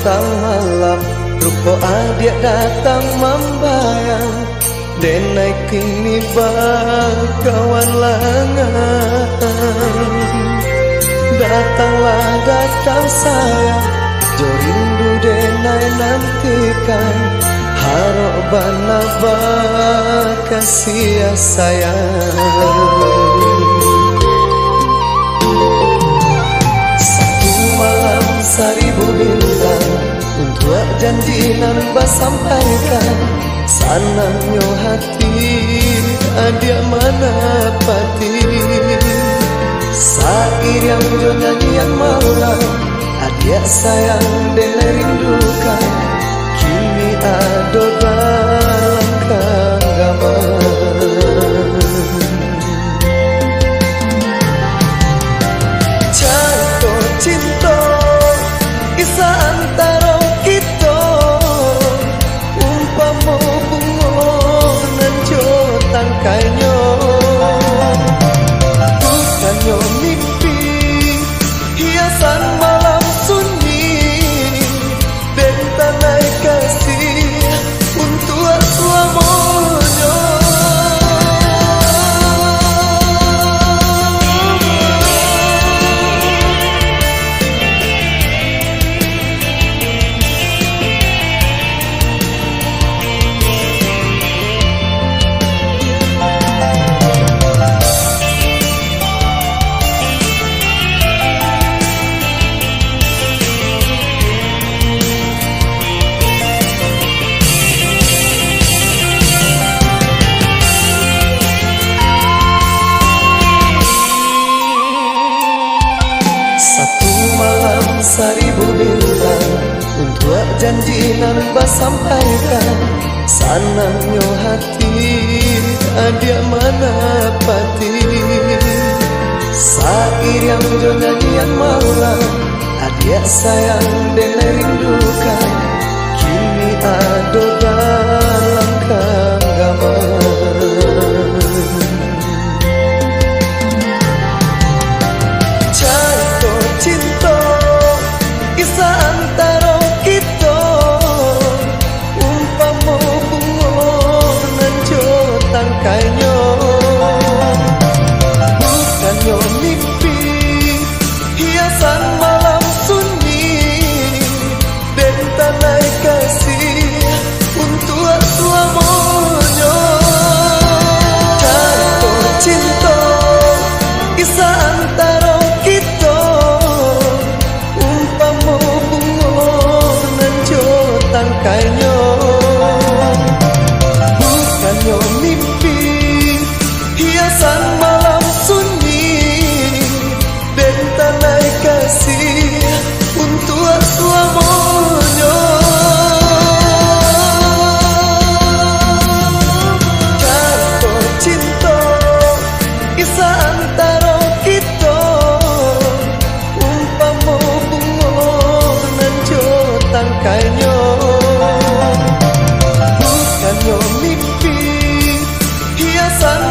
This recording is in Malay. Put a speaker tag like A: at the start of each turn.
A: tentang malam, rupa adik datang membayang. Denai kini bakawan langan. Datanglah datang sayang, jo rindu denai nantikan. Harap bana bakasih sayang. Satu malam seribu bintang, untuk janji nan basampaikan. Sanangnya hati adia mana pati. Sair yang jo nyanyian malam, adia sayang denai rindukan. Kini ada dalam genggaman. Jatuh cinta, kisah antara kita. Umpama bunga nan jo tangkainya. Bukannya mimpi, hiasan malam sunyi. Dan tanai kasih untuk selamanya. Seribu bintang, untuk janji nan basampaikan. Sanangnya hati adia mana pati. Sair yang jo nyanyian malam, adia sayang denai rindukan. Kini ada dalam genggaman. Jatuh cinta, kisah antara kita. Umpama bunga nan jo tangkainya. Bukannya mimpi, hiasan malam sunyi. Dan tanai kasih untuk selamanya. Jatuh cinta, kisah antara kita. Umpama bunga nan jo tangkainya. Bukannya mimpi, hiasan malam sunyi. Dan tanai kasih untuk selamanya. Jatuh cinta, kisah antara kita. Umpama bunga nan jo tangkainya. Bukannya mimpi, hiasan